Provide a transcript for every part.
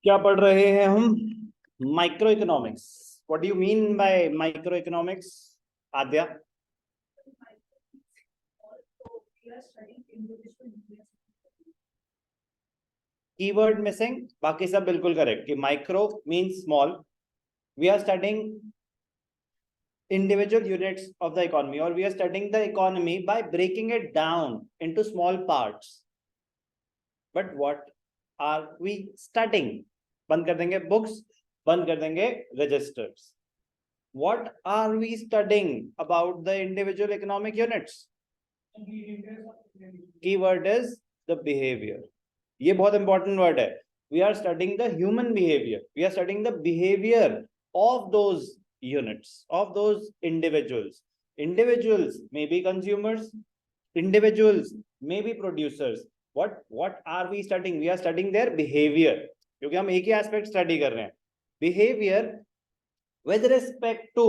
क्या पढ़ रहे हैं हम? Microeconomics. What do you mean by microeconomics, Aadya? Keyword missing, बाकी सब बिल्कुल करेक्ट कि micro means small. We are studying individual units of the economy, or we are studying the economy by breaking it down into small parts. But what are we studying? बंद कर देंगे books, बंद कर देंगे registers. What are we studying about the individual economic units? Keyword is the behavior. ये बहुत important word है. We are studying the human behavior. We are studying the behavior of those units, of those individuals. Individuals may be consumers. Individuals may be producers. What are we studying? We are studying their behavior. क्योंकि हम एक ही aspect study कर रहे हैं. Behavior with respect to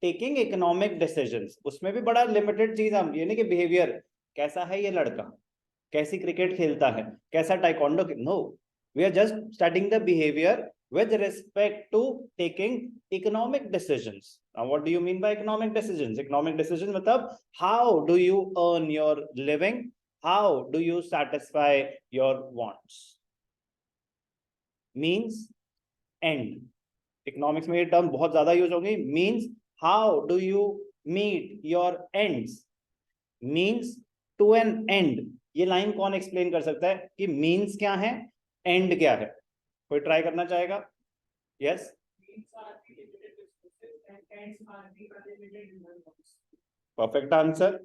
taking economic decisions. उसमें भी बड़ा limited चीज हम ये नहीं कि behavior कैसा है ये लड़का, कैसी क्रिकेट खेलता है, कैसा taekwondo, no. We are just studying the behaviour with respect to taking economic decisions. Now what do you mean by economic decisions? Economic decisions matlab how do you earn your living, how do you satisfy your wants. Means end. Economics में ये term बहुत ज्यादा use होंगी. Means how do you meet your ends. Means to an end. ये line कौन explain कर सकता है कि मीन्स क्या है, एंड क्या है? कोई ट्राई करना चाहेगा? Yes. Perfect answer.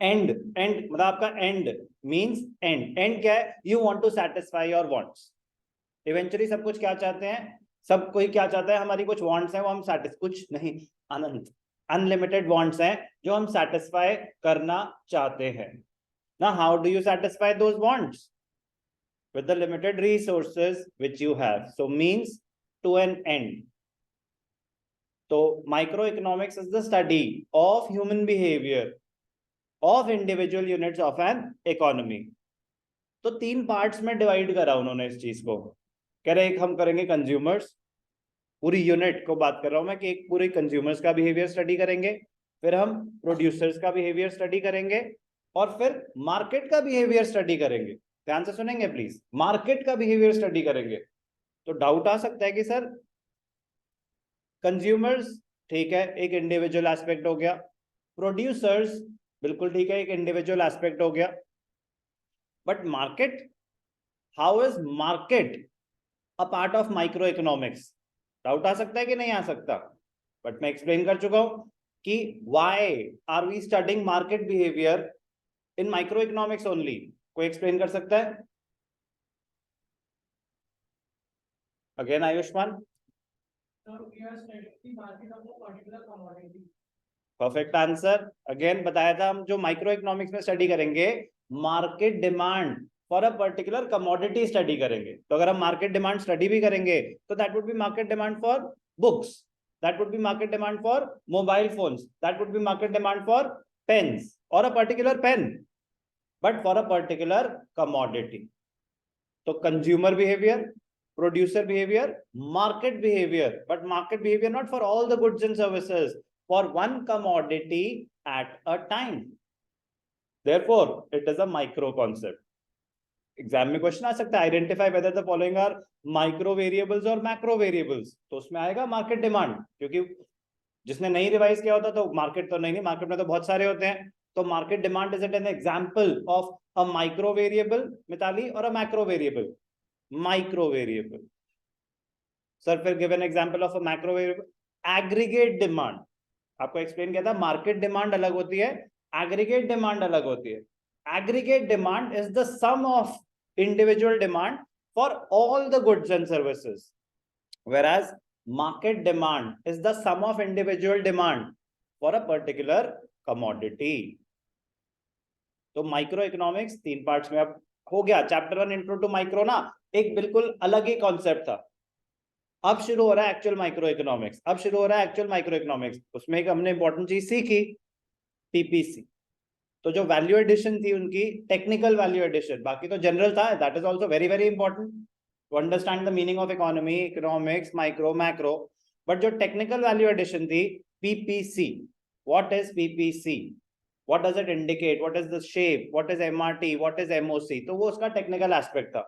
And, and मतलब आपका एंड मीन्स एंड. एंड क्या है? You want to satisfy your wants. Eventually सब कुछ क्या चाहते हैं? सब कोई क्या चाहता है? हमारी कुछ वांट्स हैं वो हम कुछ नहीं, अनंत अनलिमिटेड वांट्स हैं जो हम सैटिस्फाई करना चाहते हैं. Now, how do you satisfy those wants? With the limited resources which you have. So, means to an end. So, microeconomics is the study of human behavior of individual units of an economy. तो तीन parts में divide करा उन्होंने इस चीज को. कह रहे एक हम करेंगे कंज्यूमर्स, पूरी यूनिट को बात कर रहा हूं मैं कि एक पूरे कंज्यूमर्स का बिहेवियर स्टडी करेंगे, फिर हम प्रोड्यूसर्स का बिहेवियर स्टडी करेंगे, और फिर मार्केट का बिहेवियर स्टडी करेंगे. ध्यान से सुनेंगे प्लीज. मार्केट का बिहेवियर स्टडी करेंगे. तो डाउट आ सकता है कि सर कंज्यूमर्स ठीक है, एक इंडिविजुअल एस्पेक्ट हो गया. प्रोड्यूसर्स बिल्कुल ठीक है, एक इंडिविजुअल एस्पेक्ट हो गया. But market, how is market a part of micro economics? Doubt आ सकता है कि नहीं आ सकता? बट मैं एक्सप्लेन कर चुका हूं कि why are we studying market behaviour in microeconomics only. कोई एक्सप्लेन कर सकता है? Again Ayushman. Perfect answer. Again बताया था हम जो माइक्रो इकोनॉमिक्स में स्टडी करेंगे, market demand for a particular commodity study करेंगे. तो अगर हम मार्केट डिमांड स्टडी भी करेंगे तो that would be market demand for books, that would be market demand for mobile phones, that would be market demand for pens और a particular pen, but for a particular commodity. So consumer behavior, producer behavior, market behavior, but market behavior not for all the goods and services, for one commodity at a time. Therefore it is a micro concept. Exam में question आ सकता है, identify whether the following are micro variables और macro variables. तो उसमें आएगा market demand, क्योंकि जिसने नहीं रिवाइज किया होता तो मार्केट तो नहीं, मार्केट में तो बहुत सारे होते हैं. तो market demand is it an example of a micro variable Mitali और a macro variable? Micro variable. Sir फिर give an example of a macro variable. Aggregate demand. आपको एक्सप्लेन किया था, मार्केट डिमांड अलग होती है, एग्रीगेट डिमांड अलग होती है. Aggregate demand is the sum of individual demand for all the goods and services, whereas market demand is the sum of individual demand for a particular commodity. तो micro economics तीन parts में अब हो गया. Chapter 1 intro to micro ना एक बिल्कुल अलग ही कॉन्सेप्ट था. अब शुरू हो रहा है एक्चुअल माइक्रो इकोनॉमिक्स. अब शुरू हो रहा है एक्चुअल माइक्रो इकोनॉमिक्स. उसमें एक हमने इंपॉर्टेंट चीज सीखी, टीपीसी. तो जो वैल्यू एडिशन थी उनकी टेक्निकल वैल्यू एडिशन, बाकी तो जनरल था, that is also very very important. to understand the meaning of economy, economics, micro, macro. But जो technical value addition थी, PPC. What is PPC? What does it indicate? What is the shape? What is MRT? What is MOC? तो वो उसका technical aspect था.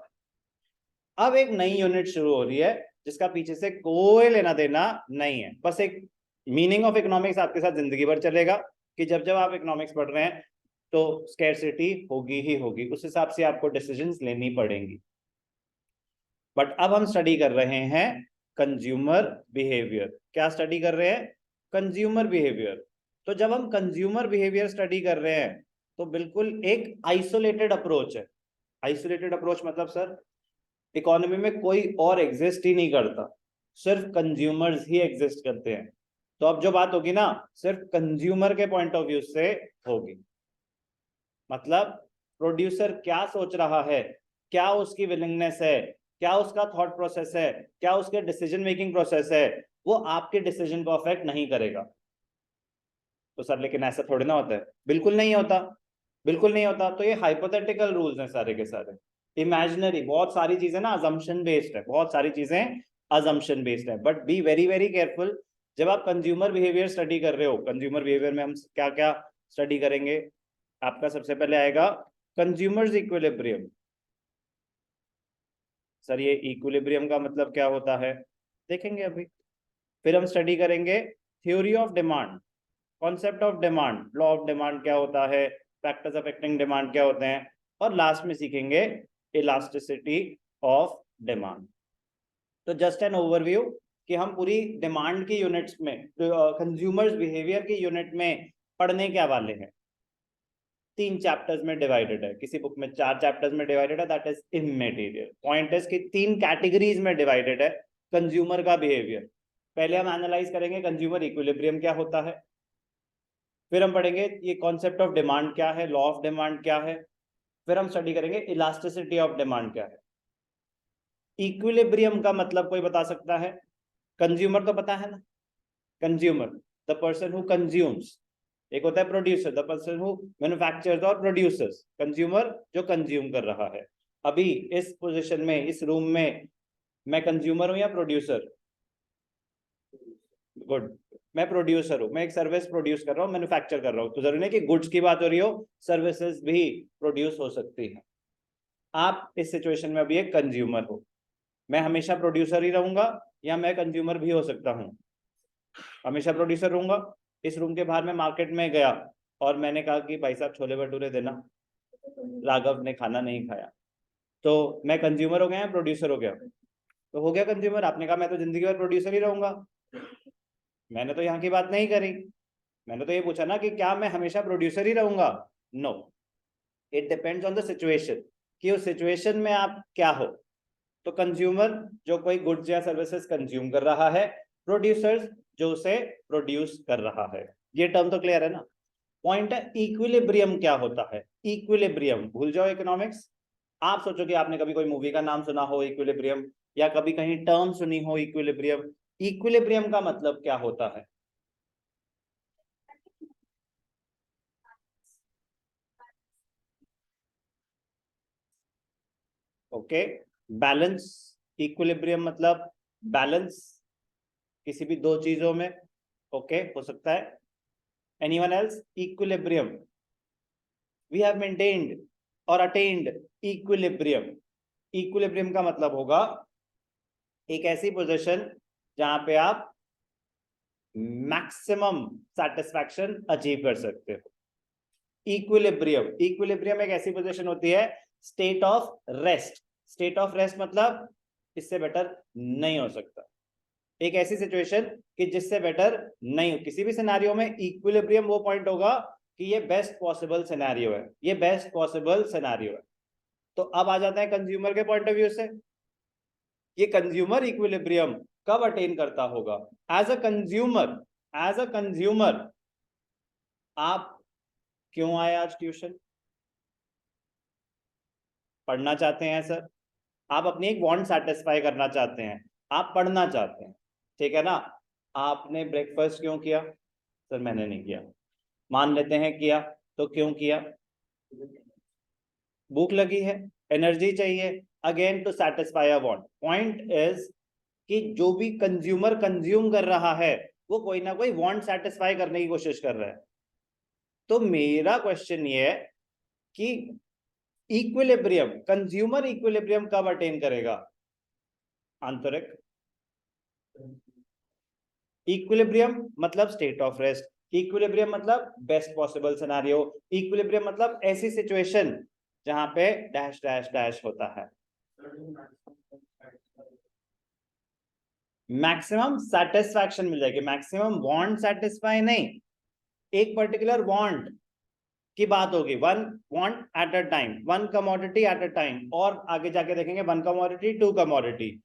अब एक नई unit शुरू हो रही है जिसका पीछे से कोई लेना देना नहीं है, बस एक मीनिंग ऑफ इकोनॉमिक्स आपके साथ जिंदगी भर चलेगा कि जब जब आप इकोनॉमिक्स पढ़ रहे हैं तो स्कैरसिटी होगी ही होगी, उस हिसाब से आपको डिसीजंस लेनी पड़ेंगी. बट अब हम स्टडी कर रहे हैं कंज्यूमर बिहेवियर. क्या स्टडी कर रहे हैं? Consumer behaviour. तो जब हम कंज्यूमर बिहेवियर स्टडी कर रहे हैं तो बिल्कुल एक आइसोलेटेड अप्रोच है. आइसोलेटेड अप्रोच मतलब सर इकोनॉमी में कोई और एग्जिस्ट ही नहीं करता, सिर्फ कंज्यूमर्स ही एग्जिस्ट करते हैं. तो अब जो बात होगी ना सिर्फ कंज्यूमर के पॉइंट ऑफ व्यू से होगी. मतलब प्रोड्यूसर क्या सोच रहा है, क्या उसकी विलिंगनेस है, क्या उसका थॉट प्रोसेस है, क्या उसके डिसीजन मेकिंग प्रोसेस है, वो आपके डिसीजन को अफेक्ट नहीं करेगा. तो सर लेकिन ऐसा थोड़ी ना होता है. बिल्कुल नहीं होता, बिल्कुल नहीं होता. तो ये हाइपोथेटिकल रूल्स हैं सारे के सारे, इमेजिनरी. बहुत सारी चीजें ना अजम्पशन बेस्ड है, बहुत सारी चीजें अजम्पशन बेस्ड है. But be very very careful जब आप कंज्यूमर बिहेवियर स्टडी कर रहे हो. कंज्यूमर बिहेवियर में हम क्या क्या स्टडी करेंगे? आपका सबसे पहले आएगा कंज्यूमर्स इक्विलिब्रियम. सर ये इक्विलिब्रियम का मतलब क्या होता है देखेंगे अभी. फिर हम स्टडी करेंगे theory of demand, concept of demand, law of demand क्या होता है, फैक्टर्स अफेक्टिंग डिमांड क्या होते हैं, और लास्ट में सीखेंगे इलास्टिसिटी ऑफ डिमांड. तो जस्ट एन ओवरव्यू कि हम पूरी डिमांड की यूनिट्स में, कंज्यूमर्स बिहेवियर की यूनिट में पढ़ने क्या वाले हैं. 3 चैप्टर्स में डिवाइडेड है, किसी बुक में 4 चैप्टर्स में डिवाइडेड है, that is immaterial. Point is कि 3 कैटेगरीज में डिवाइडेड है कंज्यूमर का बिहेवियर. पहले हम एनालाइज करेंगे कंज्यूमर इक्विलिब्रियम क्या होता है, फिर हम पढ़ेंगे ये कॉन्सेप्ट ऑफ डिमांड क्या है, लॉ ऑफ डिमांड क्या है, फिर हम स्टडी करेंगे इलास्टिसिटी ऑफ डिमांड क्या है. इक्विलिब्रियम का मतलब कोई बता सकता है? कंज्यूमर तो पता है ना, consumer the person who consumes. एक होता है producer, the person who manufactures और प्रोड्यूसर्स. कंज्यूमर जो कंज्यूम कर रहा है. अभी इस पोजीशन में, इस रूम में मैं कंज्यूमर हूं या प्रोड्यूसर? गुड, मैं प्रोड्यूसर हूं. मैं एक सर्विस प्रोड्यूस कर रहा हूं, मैन्युफैक्चर कर रहा हूं. तो जरूरी नहीं कि गुड्स की बात हो रही हो, सर्विसेज भी प्रोड्यूस हो सकती है. आप इस सिचुएशन में अभी एक कंज्यूमर हो. मैं हमेशा प्रोड्यूसर ही रहूंगा या मैं कंज्यूमर भी हो सकता हूं? हमेशा प्रोड्यूसर रहूंगा. इस रूम के बाहर मैं मार्केट में गया और मैंने कहा कि भाई साहब छोले भटूरे देना, राघव ने खाना नहीं खाया. तो मैं कंज्यूमर हो गया या प्रोड्यूसर हो गया? तो हो गया कंज्यूमर. आपने कहा मैं तो जिंदगी भर प्रोड्यूसर ही रहूंगा. मैंने तो यहाँ की बात नहीं करी. मैंने तो ये पूछा ना कि क्या मैं हमेशा प्रोड्यूसर ही रहूंगा? No, it depends on the situation कि उस सिचुएशन में आप क्या हो. तो कंज्यूमर जो कोई गुड्स या सर्विसेज कंज्यूम कर रहा है, प्रोड्यूसर्स जो उसे प्रोड्यूस कर रहा है. ये टर्म तो क्लियर है ना. पॉइंट है इक्विलिब्रियम क्या होता है. इक्विलिब्रियम भूल जाओ इकोनॉमिक्स. आप सोचो कि आपने कभी कोई मूवी का नाम सुना हो इक्विलिब्रियम, या कभी कहीं टर्म सुनी हो इक्विलिब्रियम. इक्विलिब्रियम का मतलब क्या होता है? Okay, balance. इक्विलिब्रियम मतलब बैलेंस किसी भी दो चीजों में. ओके, हो सकता है. Anyone else? Equilibrium, we have maintained और अटेन्ड इक्विलिब्रियम. इक्विलिब्रियम का मतलब होगा एक ऐसी पोजीशन जहां पे आप मैक्सिमम सेटिस्फैक्शन अचीव कर सकते हो. इक्विलिब्रियम, इक्विलिब्रियम एक ऐसी पोजीशन होती है, state of rest. State of rest मतलब इससे बेटर नहीं हो सकता. एक ऐसी सिचुएशन कि जिससे बेटर नहीं हो. किसी भी सिनेरियो में इक्विलिब्रियम वो पॉइंट होगा कि ये बेस्ट पॉसिबल सिनेरियो है, ये बेस्ट पॉसिबल सिनेरियो है. तो अब आ जाता है कंज्यूमर के पॉइंट ऑफ व्यू से. ये कंज्यूमर इक्विलिब्रियम कब अटेन करता होगा? As a consumer. As a consumer आप क्यों आए आज ट्यूशन? पढ़ना चाहते हैं सर. आप अपनी एक वांट सेटिस्फाई करना चाहते हैं, आप पढ़ना चाहते हैं, ठीक है ना. आपने ब्रेकफास्ट क्यों किया? सर मैंने नहीं किया. मान लेते हैं किया, तो क्यों किया? भूख लगी है, एनर्जी चाहिए, again to satisfy a want. Point is कि जो भी कंज्यूमर कंज्यूम कर रहा है वो कोई ना कोई वांट सेटिस्फाई करने की कोशिश कर रहा है। तो मेरा क्वेश्चन ये है कि इक्विलिब्रियम, कंज्यूमर इक्विलिब्रियम कब अटेन करेगा? आंतरिक इक्विलिब्रियम मतलब स्टेट ऑफ रेस्ट, इक्विलिब्रियम मतलब बेस्ट पॉसिबल सिनेरियो, इक्विलिब्रियम मतलब ऐसी सिचुएशन जहां पे डैश डैश डैश होता है। मैक्सिमम सेटिस्फैक्शन मिल जाएगी, मैक्सिमम वांट सेटिस्फाई नहीं, एक पर्टिकुलर वांट की बात होगी, one want at a time, one commodity at a time, और आगे जाके देखेंगे one commodity to commodity.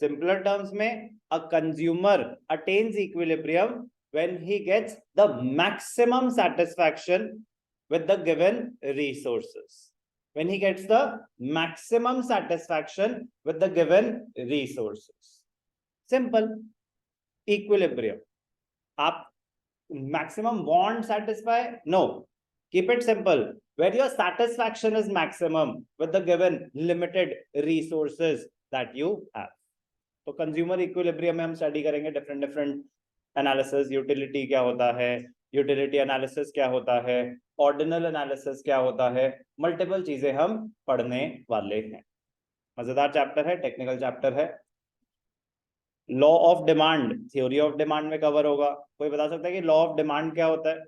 Simpler terms में a consumer attains equilibrium when he gets the maximum satisfaction with the given resources, when he gets the maximum satisfaction with the given resources. Simple. Equilibrium. आप maximum want satisfy? No. Keep it simple. Where your satisfaction is maximum with the given limited resources that you have. तो consumer equilibrium में हम study करेंगे different different analysis, utility क्या होता है, utility analysis क्या होता है, ऑर्डिनल एनालिसिस क्या होता है, मल्टीपल चीजें हम पढ़ने वाले हैं। मजेदार चैप्टर है, टेक्निकल चैप्टर है। Law of demand, theory of demand में कवर होगा। कोई बता सकता है कि लॉ ऑफ डिमांड क्या होता है?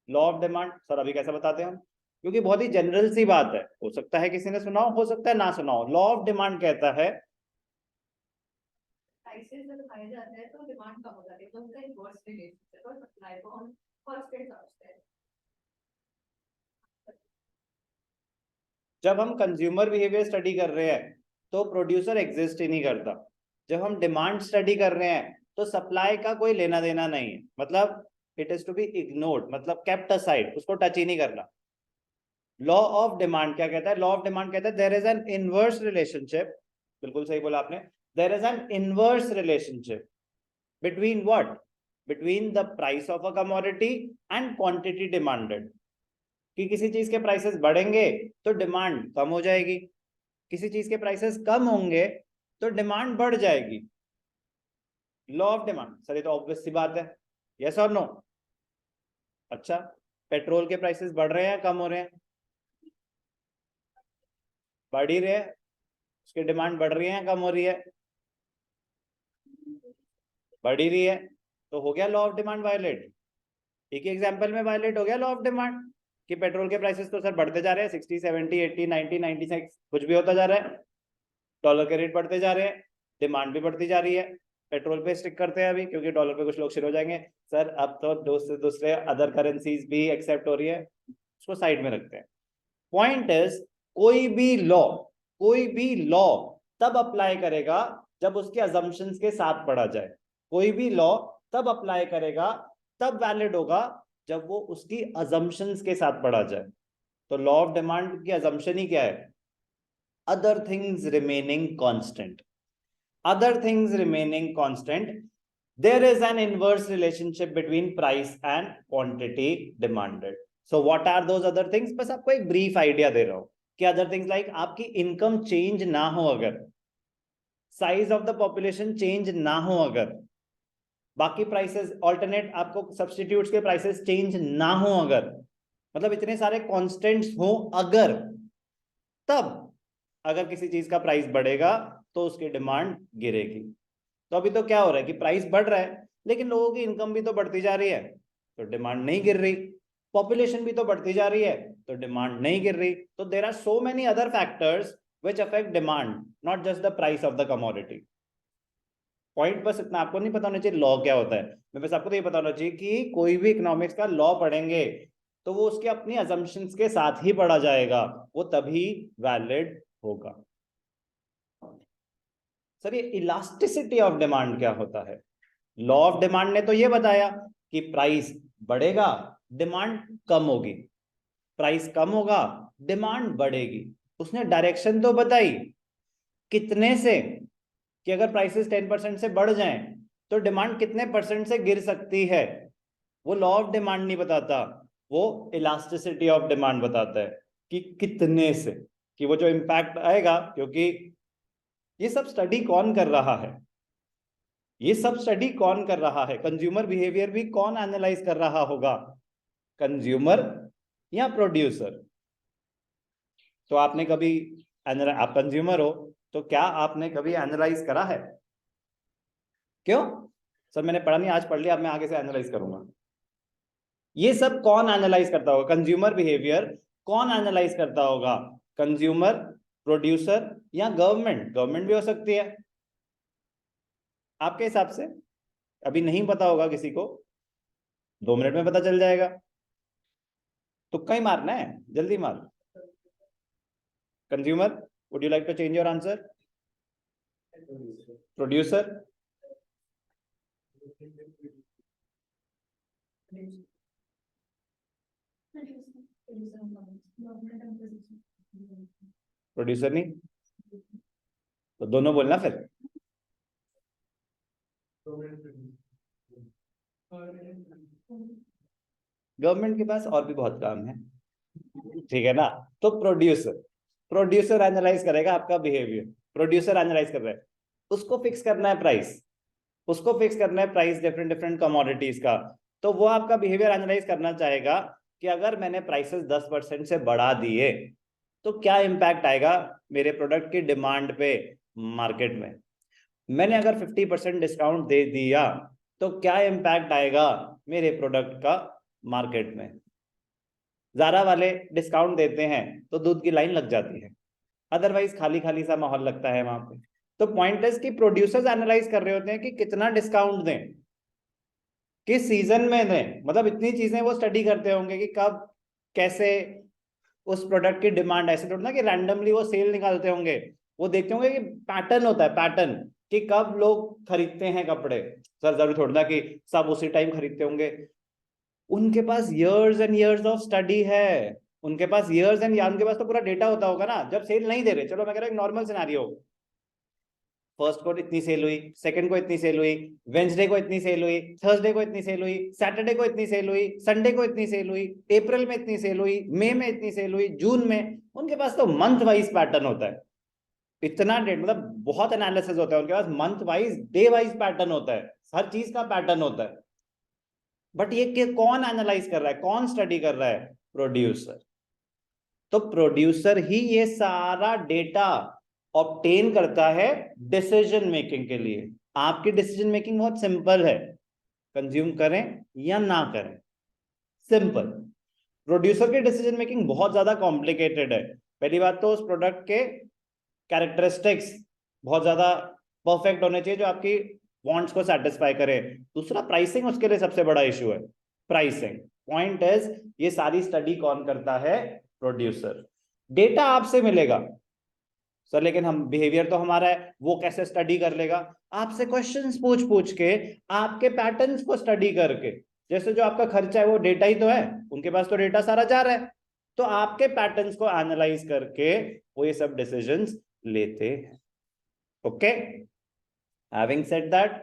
लॉ ऑफ डिमांड सर अभी कैसे बताते हैं हम, क्योंकि बहुत ही जनरल सी बात है, हो सकता है किसी ने सुना हो सकता है ना सुना हो। लॉ ऑफ डिमांड कहता है प्राइसेस जब हाई जाते हैं तो डिमांड कम हो जाती है, तो उनका इनवर्स रिलेशनशिप और सप्लाई को हम कांस्टेंट समझते हैं। जब हम कंज्यूमर बिहेवियर स्टडी कर रहे हैं तो प्रोड्यूसर एग्जिस्ट ही नहीं करता। जब हम डिमांड स्टडी कर रहे हैं तो सप्लाई का कोई लेना देना नहीं है, मतलब it is to be ignored, मतलब केप्ट असाइड, उसको टच ही नहीं करना। लॉ ऑफ डिमांड क्या कहता है? लॉ ऑफ डिमांड कहता है there is an inverse relationship, बिल्कुल सही बोला आपने, there is an inverse relationship between what? Between the price of a commodity and quantity demanded. कि किसी चीज के प्राइसेस बढ़ेंगे तो डिमांड कम हो जाएगी, किसी चीज के प्राइसेस कम होंगे तो डिमांड बढ़ जाएगी। लॉ ऑफ डिमांड सर ये तो ऑब्वियस सी बात है, यस और नो? अच्छा, पेट्रोल के प्राइसेस बढ़ रहे हैं कम हो रहे हैं? बढ़ ही रहे हैं, उसकी डिमांड बढ़ रही है कम हो रही है? बढ़ ही रही है, तो हो गया लॉ ऑफ डिमांड वायलेट। एक एग्जांपल में वायलेट हो गया लॉ ऑफ डिमांड कि पेट्रोल के प्राइसेस तो सर बढ़ते जा रहे हैं, 60 70 80 90 96 कुछ भी होता जा रहा है, डॉलर के रेट बढ़ते जा रहे हैं, डिमांड भी बढ़ती जा रही है। पेट्रोल पे स्टिक करते हैं अभी, क्योंकि डॉलर पे कुछ लोग शुरू हो जाएंगे सर अब तो दूसरे अदर करेंसीज भी एक्सेप्ट हो रही है, उसको साइड में रखते हैं। पॉइंट इज कोई भी लॉ तब अप्लाई करेगा जब उसके अजम्पशंस के साथ पढ़ा जाए। कोई भी लॉ तब अप्लाई करेगा, तब वैलिड होगा जब वो उसकी अजम्पशंस के साथ पढ़ा जाए। तो लॉ ऑफ डिमांड की अजम्पशन ही क्या है? other things remaining constant, other things remaining constant, there is an inverse relationship between price and quantity demanded. So what are those other things? बस आपको एक brief idea दे रहा हूं कि other things like आपकी income change ना हो, अगर size of the population change ना हो, अगर बाकी प्राइसेस ऑल्टरनेट आपको सब्स्टिट्यूट्स के प्राइसेस चेंज ना हो, अगर मतलब इतने सारे कांस्टेंट्स हो, अगर तब अगर किसी चीज का प्राइस बढ़ेगा तो उसकी डिमांड गिरेगी। तो अभी तो क्या हो रहा है कि प्राइस बढ़ रहा है लेकिन लोगों की इनकम भी तो बढ़ती जा रही है तो डिमांड नहीं गिर रही, पॉपुलेशन भी तो बढ़ती जा रही है तो डिमांड नहीं गिर रही। तो there are so many other factors which affect demand, not just the price of the commodity. Point बस इतना आपको नहीं पता होना चाहिए लॉ क्या होता है, मैं बस आपको तो ये पता होना चाहिए कि कोई भी इकोनॉमिक्स का लॉ पढ़ेंगे तो वो उसके अपनी अजम्पशंस के साथ ही पढ़ा जाएगा, वो तभी वैलिड होगा। सर ये इलास्टिसिटी ऑफ डिमांड क्या होता है? लॉ ऑफ डिमांड ने तो ये बताया कि प्राइस बढ़ेगा डिमांड कम होगी, प्राइस कम होगा डिमांड बढ़ेगी। उसने डायरेक्शन तो बताई कितने से, कि अगर प्राइसेस 10% से बढ़ जाएं तो डिमांड कितने परसेंट से गिर सकती है, वो लॉ ऑफ डिमांड नहीं बताता, वो इलास्टिसिटी ऑफ डिमांड बताता है कि कितने से। कि वो जो इम्पैक्ट आएगा, क्योंकि ये सब स्टडी कौन कर रहा है, ये सब स्टडी कौन कर रहा है, कंज्यूमर बिहेवियर भी कौन एनालाइज कर रहा होगा, कंज्यूमर या प्रोड्यूसर। तो आपने कभी आप कंज्यूमर हो तो क्या आपने कभी एनालाइज करा है? क्यों सर, मैंने पढ़ा नहीं, आज पढ़ लिया, अब मैं आगे से एनालाइज करूंगा। ये सब कौन एनालाइज करता होगा? कंज्यूमर बिहेवियर कौन एनालाइज करता होगा? कंज्यूमर, प्रोड्यूसर या गवर्नमेंट? गवर्नमेंट भी हो सकती है आपके हिसाब से। अभी नहीं पता होगा किसी को, 2 मिनट में पता चल जाएगा। तुक्का ही मारना है, जल्दी मार। Consumer, would you like to change your answer? Producer? Producer नहीं तो दोनों बोलना फिर। गवर्नमेंट के पास और भी बहुत काम है, ठीक है ना। तो प्रोड्यूसर एनालाइज करेगा आपका बिहेवियर। प्रोड्यूसर एनालाइज कर रहा है, उसको फिक्स करना है प्राइस, उसको फिक्स करना है प्राइस डिफरेंट डिफरेंट कमोडिटीज का। तो वो आपका बिहेवियर एनालाइज करना चाहेगा कि अगर मैंने प्राइसेस 10% से बढ़ा दिए तो क्या इंपैक्ट आएगा मेरे प्रोडक्ट की डिमांड पे मार्केट में। मैंने अगर 50% डिस्काउंट दे दिया तो क्या इंपैक्ट आएगा मेरे प्रोडक्ट का मार्केट में। ज़ारा वाले डिस्काउंट देते हैं तो दूध की लाइन लग जाती है, अदरवाइज खाली खाली सा माहौल लगता है वहां पे। तो पॉइंट इज कि प्रोड्यूसर्स एनालाइज कर रहे होते हैं कि कितना डिस्काउंट दें, किस सीजन में दें, मतलब इतनी चीजें वो स्टडी करते होंगे कि कब कैसे उस प्रोडक्ट की डिमांड। ऐसे थोड़ा ना कि रैंडमली वो सेल निकालते होंगे, वो देखते होंगे कि पैटर्न होता है, पैटर्न कि कब लोग खरीदते हैं कपड़े। सर जरूर थोड़ा ना कि सब उसी टाइम खरीदते होंगे, उनके पास years and years of study है, उनके पास years एंड उनके पास तो पूरा डेटा होता होगा ना। जब सेल नहीं दे रहे, चलो मैं कह रहा हूँ नॉर्मल सिनेरियो, फर्स्ट को इतनी सेल हुई, सेकंड को इतनी सेल हुई, वेंसडे को इतनी सेल हुई, थर्सडे को इतनी सेल हुई, सैटरडे को इतनी सेल हुई, संडे को इतनी सेल हुई, अप्रैल में इतनी सेल हुई, मई में इतनी सेल हुई, जून में। उनके पास तो मंथ वाइज पैटर्न होता है, इतना डेट, मतलब बहुत एनालिसिस होता है उनके पास, month wise day wise pattern होता है, हर चीज का पैटर्न होता है। बट ये कौन एनालाइज कर रहा है, कौन स्टडी कर रहा है? प्रोड्यूसर। तो प्रोड्यूसर ही ये सारा डेटा ऑब्टेन करता है डिसीजन मेकिंग के लिए। आपकी डिसीजन मेकिंग बहुत सिंपल है, कंज्यूम करें या ना करें, सिंपल। प्रोड्यूसर की डिसीजन मेकिंग बहुत ज्यादा कॉम्प्लिकेटेड है। पहली बात तो उस प्रोडक्ट के कैरेक्टरिस्टिक्स बहुत ज्यादा परफेक्ट होने चाहिए जो आपकी वांट्स को सेटिस्फाई करे। दूसरा, प्राइसिंग उसके लिए सबसे बड़ा इशू है, प्राइसिंग। पॉइंट इज ये सारी स्टडी कौन करता है? प्रोड्यूसर। डेटा आपसे मिलेगा सर, लेकिन हम बिहेवियर तो हमारा है, वो कैसे स्टडी कर लेगा? आपसे क्वेश्चंस पूछ पूछ के, आपके पैटर्न्स को स्टडी करके। जैसे जो आपका खर्चा है वो डेटा ही तो है, उनके पास तो डेटा सारा जा रहा है, तो आपके पैटर्न्स को एनालाइज करके वो ये सब डिसीजंस लेते हैं। ओके, हैविंग सेड दैट,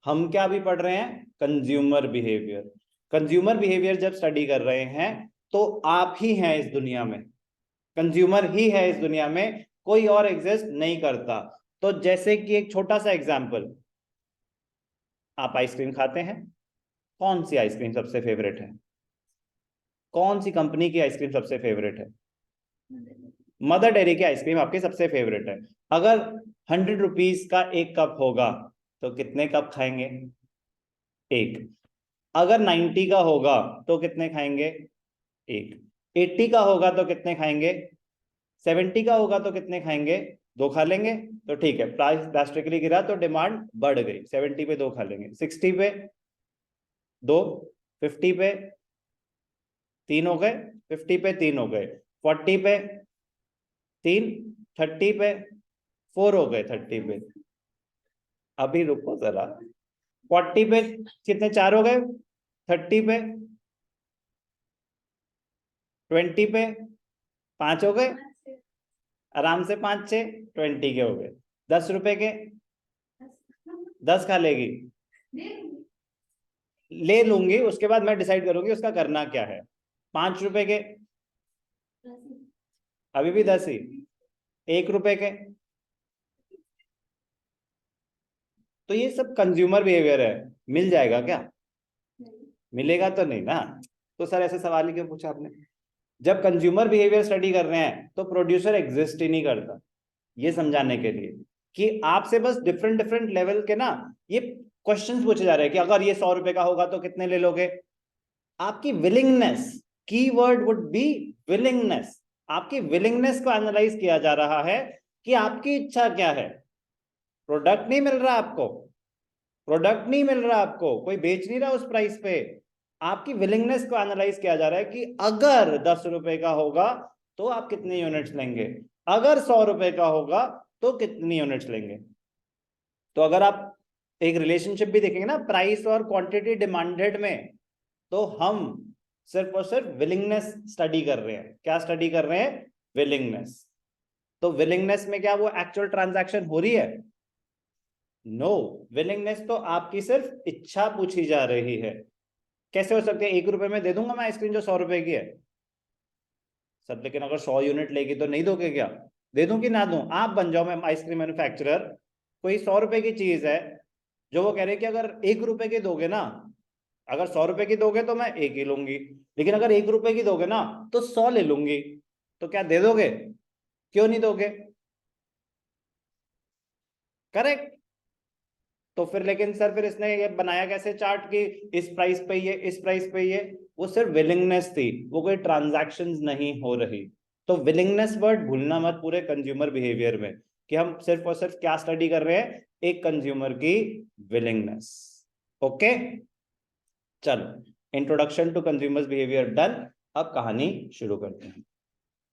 हम क्या भी पढ़ रहे हैं? Consumer behaviour. कंज्यूमर बिहेवियर जब स्टडी कर रहे हैं तो आप ही हैं इस दुनिया में, कंज्यूमर ही है इस दुनिया में, कोई और एग्जिस्ट नहीं करता। तो जैसे कि एक छोटा सा एग्जांपल, आप आइसक्रीम खाते हैं, कौन सी आइसक्रीम सबसे फेवरेट है? कौन सी कंपनी की आइसक्रीम सबसे फेवरेट है? मदर डेयरी की आइसक्रीम आपकी सबसे फेवरेट है। अगर 100 रुपीज का एक कप होगा तो कितने कप खाएंगे? एक। अगर 90 का होगा तो कितने खाएंगे? एक। 80 का होगा तो कितने खाएंगे? 70 का होगा तो कितने खाएंगे? 2 खा लेंगे। तो ठीक है, प्राइस ड्रास्टिकली गिरा तो डिमांड बढ़ गई, 70 पे 2 खा लेंगे, 60 पे 2, 50 पे 3 हो गए, 50 पे 3 हो गए, 40 पे 3, 30 पे 4 हो गए, 30 पे। अभी रुको जरा, 40 पे कितने 4 हो गए, 30 पे 20 पे 5 हो गए, आराम से 5 6 20 के हो गए। 10 रुपए के 10 खा लेगी, ले लूंगी, उसके बाद मैं डिसाइड करूंगी उसका करना क्या है। 5 रुपए के अभी भी 10 ही, 1 रुपए के। तो ये सब कंज्यूमर बिहेवियर है, मिल जाएगा क्या? मिलेगा तो नहीं ना। तो सर ऐसे सवाल ही क्यों पूछा आपने? जब कंज्यूमर बिहेवियर स्टडी कर रहे हैं तो प्रोड्यूसर एग्जिस्ट ही नहीं करता, ये समझाने के लिए कि आपसे बस डिफरेंट डिफरेंट लेवल के ना ये क्वेश्चंस पूछे जा रहे हैं कि अगर ये 100 रुपए का होगा तो कितने ले लोगे। आपकी willingness, keyword would be willingness. आपकी विलिंगनेस को एनालाइज किया जा रहा है कि आपकी इच्छा क्या है। प्रोडक्ट नहीं मिल रहा आपको, प्रोडक्ट नहीं मिल रहा आपको, कोई बेच नहीं रहा उस प्राइस पे। आपकी विलिंगनेस को एनालाइज किया जा रहा है कि अगर 10 रुपए का होगा तो आप कितने यूनिट्स लेंगे, अगर 100 रुपए का होगा तो कितनी यूनिट्स लेंगे। तो अगर आप एक रिलेशनशिप भी देखेंगे ना प्राइस और क्वांटिटी डिमांडेड में, तो हम सिर्फ और सिर्फ विलिंगनेस स्टडी कर रहे हैं। क्या स्टडी कर रहे हैं? विलिंगनेस। तो विलिंगनेस में क्या वो एक्चुअल ट्रांजैक्शन हो रही है? नो, विलिंगनेस तो आपकी सिर्फ इच्छा पूछी जा रही है। कैसे हो सकते हैं? 1 रुपए में दे दूंगा मैं आइसक्रीम जो 100 रुपए की है। सर लेकिन अगर 100 यूनिट लेगी तो नहीं दोगे क्या? दे दूं कि ना दूं? आप बन जाओ मैं आइसक्रीम मैन्युफैक्चरर, कोई 100 रुपए की चीज है जो वो कह रहे हैं कि अगर 1 रुपए की दोगे ना, अगर 100 रुपए की दोगे तो मैं 1 ही लूंगी, लेकिन अगर 1 रुपए की दोगे ना तो 100 ले लूंगी। तो क्या दे दोगे? क्यों नहीं दोगे? करेक्ट। तो फिर लेकिन सर फिर इसने ये बनाया कैसे चार्ट कि इस प्राइस पे ये, इस प्राइस पे ये? वो सिर्फ विलिंगनेस थी, वो कोई ट्रांजैक्शंस नहीं हो रही। तो विलिंगनेस वर्ड भूलना मत पूरे कंज्यूमर बिहेवियर में, कि हम सिर्फ और सिर्फ क्या स्टडी कर रहे हैं? एक कंज्यूमर की विलिंगनेस। ओके, चलो introduction to consumer's behaviour done. अब कहानी शुरू करते हैं।